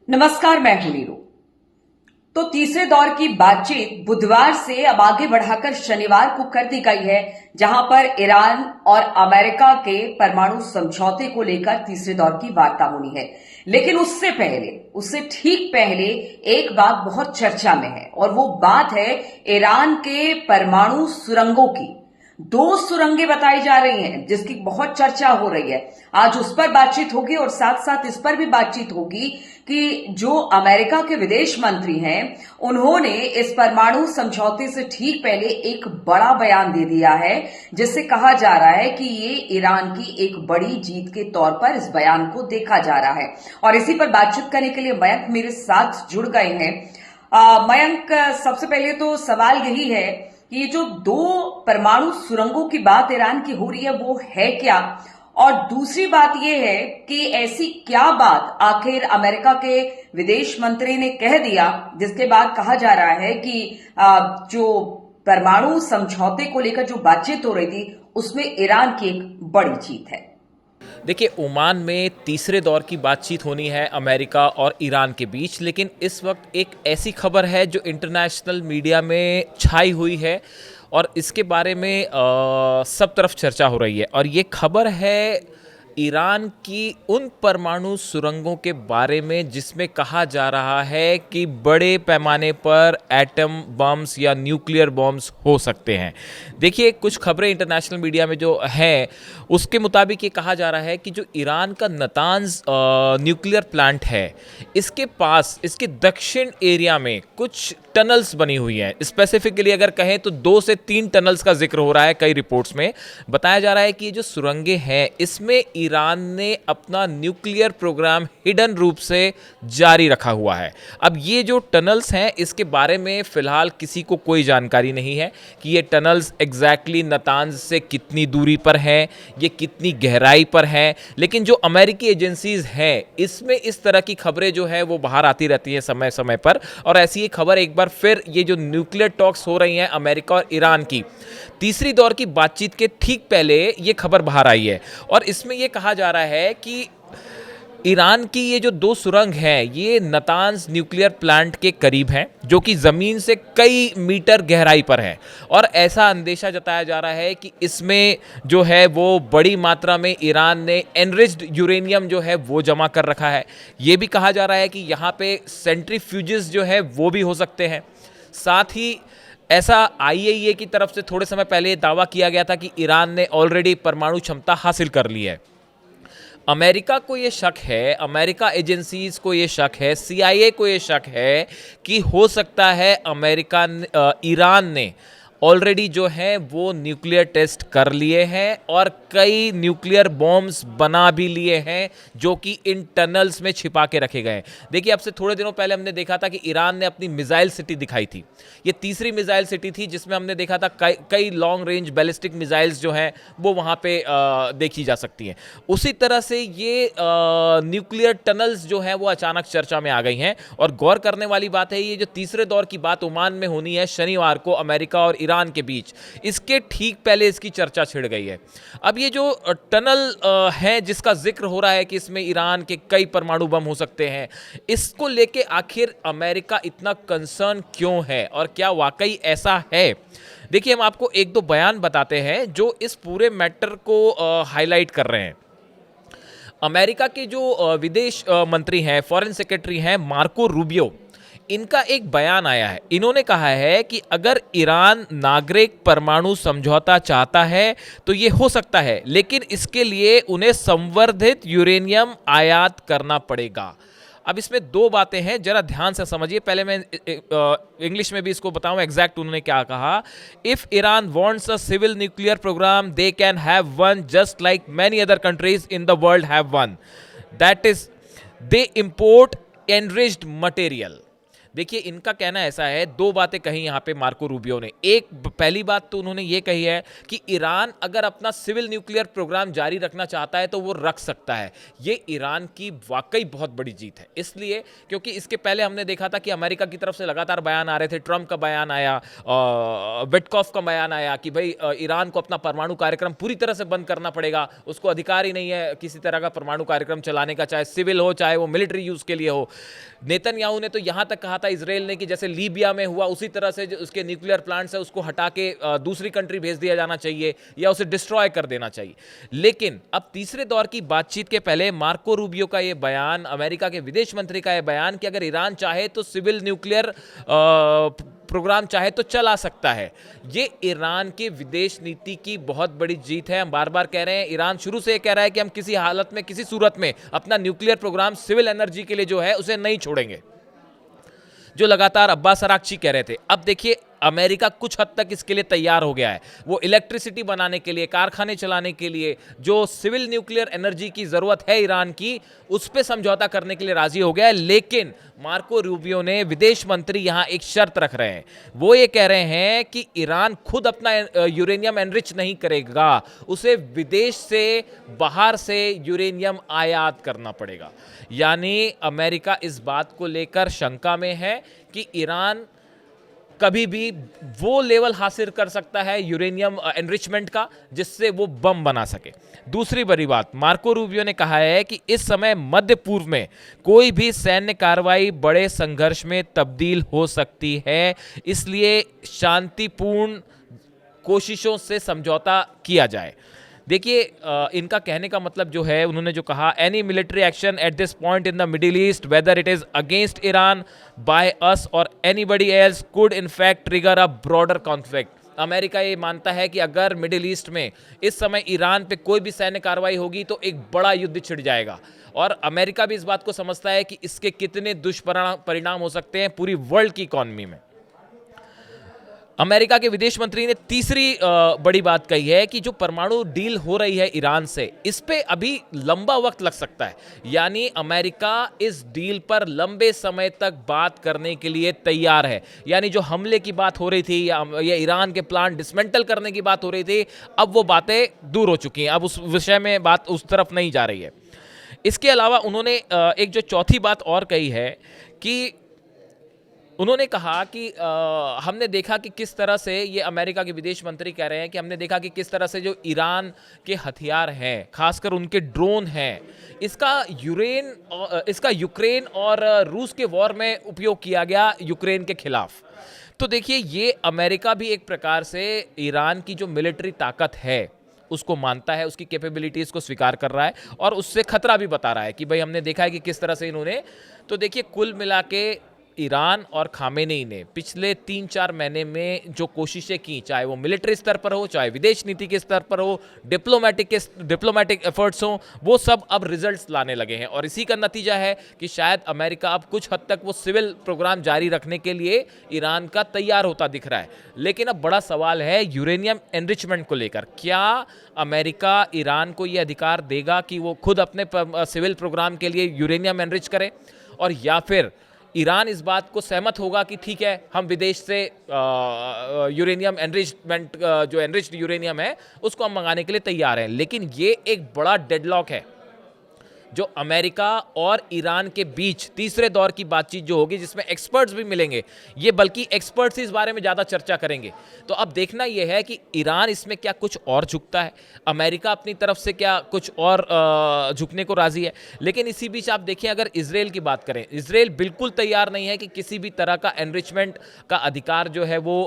नमस्कार, मैं हूं नीरू। तो तीसरे दौर की बातचीत बुधवार से अब आगे बढ़ाकर शनिवार को कर दी गई है, जहां पर ईरान और अमेरिका के परमाणु समझौते को लेकर तीसरे दौर की वार्ता होनी है। लेकिन उससे ठीक पहले एक बात बहुत चर्चा में है और वो बात है ईरान के परमाणु सुरंगों की। दो सुरंगें बताई जा रही हैं जिसकी बहुत चर्चा हो रही है। आज उस पर बातचीत होगी और साथ साथ इस पर भी बातचीत होगी कि जो अमेरिका के विदेश मंत्री हैं उन्होंने इस परमाणु समझौते से ठीक पहले एक बड़ा बयान दे दिया है, जिससे कहा जा रहा है कि ये ईरान की एक बड़ी जीत के तौर पर इस बयान को देखा जा रहा है। और इसी पर बातचीत करने के लिए मयंक मेरे साथ जुड़ गए हैं। मयंक, सबसे पहले तो सवाल यही है कि ये जो दो परमाणु सुरंगों की बात ईरान की हो रही है वो है क्या, और दूसरी बात यह है कि ऐसी क्या बात आखिर अमेरिका के विदेश मंत्री ने कह दिया जिसके बाद कहा जा रहा है कि जो परमाणु समझौते को लेकर जो बातचीत हो रही थी उसमें ईरान की एक बड़ी जीत है। देखिए, ओमान में तीसरे दौर की बातचीत होनी है अमेरिका और ईरान के बीच, लेकिन इस वक्त एक ऐसी खबर है जो इंटरनेशनल मीडिया में छाई हुई है और इसके बारे में सब तरफ चर्चा हो रही है। और ये खबर है ईरान की उन परमाणु सुरंगों के बारे में जिसमें कहा जा रहा है कि बड़े पैमाने पर एटम बम्स या न्यूक्लियर बॉम्ब्स हो सकते हैं। देखिए, कुछ खबरें इंटरनेशनल मीडिया में जो हैं उसके मुताबिक ये कहा जा रहा है कि जो ईरान का नतांज न्यूक्लियर प्लांट है, इसके पास, इसके दक्षिण एरिया में कुछ टनल्स बनी हुई हैं। स्पेसिफिकली अगर कहें तो 2 से 3 टनल्स का जिक्र हो रहा है। कई रिपोर्ट्स में बताया जा रहा है कि ये जो सुरंगें हैं इसमें ईरान ने अपना न्यूक्लियर प्रोग्राम हिडन रूप से जारी रखा हुआ है। अब ये जो टनल्स हैं इसके बारे में फिलहाल किसी को कोई जानकारी नहीं है कि ये टनल्स एग्जैक्टली नातांज से कितनी दूरी पर हैं, ये कितनी गहराई पर हैं। लेकिन जो अमेरिकी एजेंसीज हैं इसमें इस तरह की खबरें जो है वो बाहर आती रहती हैं समय समय पर। और ऐसी एक खबर एक बार फिर ये जो न्यूक्लियर टॉक्स हो रही हैं अमेरिका और ईरान की तीसरी दौर की बातचीत के ठीक पहले ये खबर बाहर आई है। और इसमें ये कहा जा रहा है कि ईरान की ये जो 2 सुरंग हैं ये नातांज न्यूक्लियर प्लांट के करीब हैं, जो कि ज़मीन से कई मीटर गहराई पर है। और ऐसा अंदेशा जताया जा रहा है कि इसमें जो है वो बड़ी मात्रा में ईरान ने एनरिच्ड यूरेनियम जो है वो जमा कर रखा है। ये भी कहा जा रहा है कि यहाँ पे सेंट्रीफ्यूजेस जो है वो भी हो सकते हैं। साथ ही ऐसा आईएईए की तरफ से थोड़े समय पहले दावा किया गया था कि ईरान ने ऑलरेडी परमाणु क्षमता हासिल कर ली है। अमेरिका को ये शक है, अमेरिका एजेंसीज को ये शक है, सीआईए को ये शक है कि हो सकता है ईरान ने ऑलरेडी जो है वो न्यूक्लियर टेस्ट कर लिए हैं और कई न्यूक्लियर बॉम्ब्स बना भी लिए हैं जो कि इन टनल्स में छिपा के रखे गए हैं। देखिए, अब से थोड़े दिनों पहले हमने देखा था कि ईरान ने अपनी मिसाइल सिटी दिखाई थी। ये तीसरी मिसाइल सिटी थी जिसमें हमने देखा था कई लॉन्ग रेंज बैलिस्टिक मिसाइल्स जो हैं वो वहाँ पे देखी जा सकती हैं। उसी तरह से ये न्यूक्लियर टनल्स जो हैं वो अचानक चर्चा में आ गई हैं। और गौर करने वाली बात है, ये जो तीसरे दौर की बात ओमान में होनी है शनिवार को अमेरिका और ईरान के बीच, इसके ठीक पहले इसकी चर्चा छिड़ गई है। अब ये जो टनल है जिसका जिक्र हो रहा है कि इसमें ईरान के कई परमाणु बम हो सकते हैं, इसको लेके आखिर अमेरिका इतना कंसर्न क्यों है और क्या वाकई ऐसा है? देखिए, हम आपको एक दो बयान बताते हैं जो इस पूरे मैटर को हाईलाइट कर रहे हैं। अमेरिका के जो विदेश मंत्री हैं, फॉरेन सेक्रेटरी हैं मार्को रूबियो, इनका एक बयान आया है। इन्होंने कहा है कि अगर ईरान नागरिक परमाणु समझौता चाहता है तो ये हो सकता है, लेकिन इसके लिए उन्हें संवर्धित यूरेनियम आयात करना पड़ेगा। अब इसमें 2 बातें हैं, जरा ध्यान से समझिए। पहले मैं इंग्लिश में भी इसको बताऊं एग्जैक्ट उन्होंने क्या कहा। If Iran wants a civil nuclear programme they can have one just like many other countries in the world have one, that is they import enriched material. देखिए, इनका कहना ऐसा है, दो बातें कही यहाँ पे मार्को रूबियो ने। एक पहली बात तो उन्होंने ये कही है कि ईरान अगर अपना सिविल न्यूक्लियर प्रोग्राम जारी रखना चाहता है तो वो रख सकता है। ये ईरान की वाकई बहुत बड़ी जीत है, इसलिए क्योंकि इसके पहले हमने देखा था कि अमेरिका की तरफ से लगातार बयान आ रहे थे। ट्रंप का बयान आया, विटकॉफ का बयान आया कि भाई ईरान को अपना परमाणु कार्यक्रम पूरी तरह से बंद करना पड़ेगा, उसको अधिकार ही नहीं है किसी तरह का परमाणु कार्यक्रम चलाने का, चाहे सिविल हो चाहे वो मिलिट्री यूज के लिए हो। नेतन्याहू ने तो यहां तक कहा था इजराइल ने कि जैसे लीबिया में हुआ उसी तरह से जो उसके न्यूक्लियर प्लांट्स है उसको हटा के दूसरी कंट्री भेज दिया जाना चाहिए या उसे डिस्ट्रॉय कर देना चाहिए। लेकिन अब तीसरे दौर की बातचीत के पहले मार्को रूबियो का यह बयान, अमेरिका के विदेश मंत्री का यह बयान कि अगर ईरान चाहे तो सिविल न्यूक्लियर प्रोग्राम चाहे तो चला सकता है, ये ईरान के विदेश नीति की बहुत बड़ी जीत है। हम बार बार कह रहे हैं, ईरान शुरू से कह रहा है कि हम किसी हालत में किसी सूरत में अपना न्यूक्लियर प्रोग्राम सिविल एनर्जी के लिए जो है उसे नहीं छोड़ेंगे, जो लगातार अब्बास अराक्ची कह रहे थे। अब देखिए, अमेरिका कुछ हद तक इसके लिए तैयार हो गया है। वो इलेक्ट्रिसिटी बनाने के लिए, कारखाने चलाने के लिए जो सिविल न्यूक्लियर एनर्जी की जरूरत है ईरान की, उस पर समझौता करने के लिए राजी हो गया है। लेकिन मार्को रूबियो ने, विदेश मंत्री, यहां एक शर्त रख रहे हैं। वो ये कह रहे हैं कि ईरान खुद अपना यूरेनियम एनरिच नहीं करेगा, उसे विदेश से, बाहर से यूरेनियम आयात करना पड़ेगा। यानी अमेरिका इस बात को लेकर शंका में है कि ईरान कभी भी वो लेवल हासिल कर सकता है यूरेनियम एनरिचमेंट का जिससे वो बम बना सके। दूसरी बड़ी बात, मार्को रूबियो ने कहा है कि इस समय मध्य पूर्व में कोई भी सैन्य कार्रवाई बड़े संघर्ष में तब्दील हो सकती है, इसलिए शांतिपूर्ण कोशिशों से समझौता किया जाए। देखिए, इनका कहने का मतलब जो है, उन्होंने जो कहा, any military action at this point in the Middle East whether it is against Iran by us और anybody else could in fact trigger a broader conflict. America ये मानता है कि अगर मिडिल ईस्ट में इस समय ईरान पे कोई भी सैन्य कार्रवाई होगी तो एक बड़ा युद्ध छिड़ जाएगा, और अमेरिका भी इस बात को समझता है कि इसके कितने दुष्परिणाम हो सकते हैं पूरी वर्ल्ड की इकॉनमी में। अमेरिका के विदेश मंत्री ने तीसरी बड़ी बात कही है कि जो परमाणु डील हो रही है ईरान से, इस पे अभी लंबा वक्त लग सकता है। यानी अमेरिका इस डील पर लंबे समय तक बात करने के लिए तैयार है। यानी जो हमले की बात हो रही थी या ईरान के प्लान डिसमेंटल करने की बात हो रही थी, अब वो बातें दूर हो चुकी हैं, अब उस विषय में बात उस तरफ नहीं जा रही है। इसके अलावा उन्होंने एक जो चौथी बात और कही है कि उन्होंने कहा कि हमने देखा कि किस तरह से, ये अमेरिका के विदेश मंत्री कह रहे हैं कि हमने देखा कि किस तरह से जो ईरान के हथियार हैं, खासकर उनके ड्रोन हैं, इसका यूक्रेन और रूस के वॉर में उपयोग किया गया यूक्रेन के खिलाफ। तो देखिए, ये अमेरिका भी एक प्रकार से ईरान की जो मिलिट्री ताकत है उसको मानता है, उसकी कैपेबिलिटीज को स्वीकार कर रहा है और उससे खतरा भी बता रहा है कि भाई हमने देखा है कि किस तरह से इन्होंने। तो देखिए, कुल मिला के ईरान और खामेनेई ने पिछले 3-4 महीने में जो कोशिशें की, चाहे वो मिलिट्री स्तर पर हो, चाहे विदेश नीति के स्तर पर हो, डिप्लोमेटिक एफर्ट्स हो, वो सब अब रिजल्ट्स लाने लगे हैं। और इसी का नतीजा है कि शायद अमेरिका अब कुछ हद तक वो सिविल प्रोग्राम जारी रखने के लिए ईरान का तैयार होता दिख रहा है। लेकिन अब बड़ा सवाल है यूरेनियम एनरिचमेंट को लेकर। क्या अमेरिका ईरान को ये अधिकार देगा कि वो खुद अपने सिविल प्रोग्राम के लिए यूरेनियम एनरिच करे, और या फिर ईरान इस बात को सहमत होगा कि ठीक है, हम विदेश से यूरेनियम एनरिचमेंट, जो एनरिच्ड यूरेनियम है उसको हम मंगाने के लिए तैयार हैं। लेकिन ये एक बड़ा डेडलॉक है जो अमेरिका और ईरान के बीच तीसरे दौर की बातचीत जो होगी, जिसमें एक्सपर्ट्स भी मिलेंगे। ये बल्कि एक्सपर्ट्स इस बारे में ज़्यादा चर्चा करेंगे। तो अब देखना यह है कि ईरान इसमें क्या कुछ और झुकता है, अमेरिका अपनी तरफ से क्या कुछ और झुकने को राजी है। लेकिन इसी बीच आप देखें, अगर इजराइल की बात करें, इजराइल बिल्कुल तैयार नहीं है कि किसी भी तरह का एनरिचमेंट का अधिकार जो है वो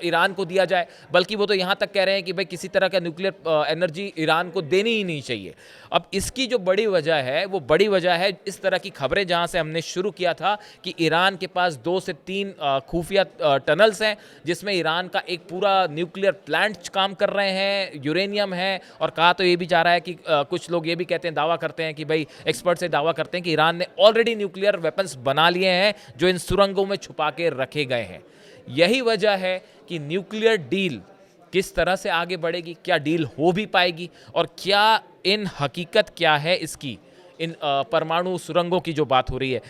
ईरान को दिया जाए, बल्कि वो तो यहाँ तक कह रहे हैं कि भाई किसी तरह का न्यूक्लियर एनर्जी ईरान को देनी ही नहीं चाहिए। अब इसकी जो बड़ी वजह है, वो बड़ी वजह है इस तरह की खबरें, जहाँ से हमने शुरू किया था कि ईरान के पास 2 से 3 खुफिया टनल्स हैं जिसमें ईरान का एक पूरा न्यूक्लियर प्लांट काम कर रहे हैं, यूरेनियम है। और कहा तो ये भी जा रहा है कि कुछ लोग ये भी कहते हैं, दावा करते हैं कि भाई, एक्सपर्ट से दावा करते हैं कि ईरान ने ऑलरेडी न्यूक्लियर वेपन्स बना लिए हैं जो इन सुरंगों में छुपा के रखे गए हैं। यही वजह है कि न्यूक्लियर डील किस तरह से आगे बढ़ेगी, क्या डील हो भी पाएगी, और क्या इन हकीकत क्या है इसकी, इन परमाणु सुरंगों की जो बात हो रही है।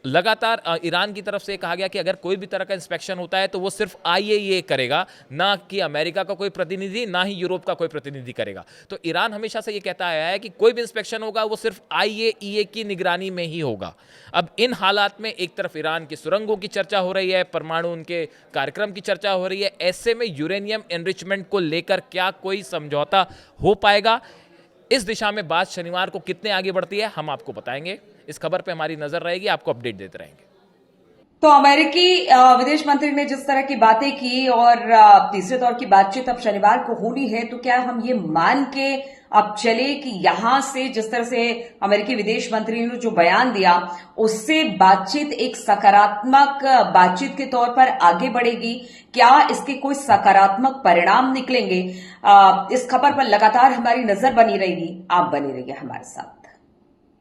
लगातार ईरान की तरफ से कहा गया कि अगर कोई भी तरह का इंस्पेक्शन होता है तो वो सिर्फ आईएईए करेगा, ना कि अमेरिका का कोई प्रतिनिधि, ना ही यूरोप का कोई प्रतिनिधि करेगा। तो ईरान हमेशा से ये कहता आया है कि कोई भी इंस्पेक्शन होगा वो सिर्फ आईएईए की निगरानी में ही होगा। अब इन हालात में एक तरफ ईरान की सुरंगों की चर्चा हो रही है, परमाणु उनके कार्यक्रम की चर्चा हो रही है, ऐसे में यूरेनियम एनरिचमेंट को लेकर क्या कोई समझौता हो पाएगा, इस दिशा में बात शनिवार को कितने आगे बढ़ती है हम आपको बताएंगे। इस खबर पे हमारी नजर रहेगी, आपको अपडेट देते रहेंगे। तो अमेरिकी विदेश मंत्री ने जिस तरह की बातें की और तीसरे दौर की बातचीत अब शनिवार को होनी है, तो क्या हम ये मान के अब चले कि यहां से जिस तरह से अमेरिकी विदेश मंत्री ने जो बयान दिया उससे बातचीत एक सकारात्मक बातचीत के तौर पर आगे बढ़ेगी? क्या इसके कोई सकारात्मक परिणाम निकलेंगे? इस खबर पर लगातार हमारी नजर बनी रहेगी। आप बने रहिए हमारे साथ।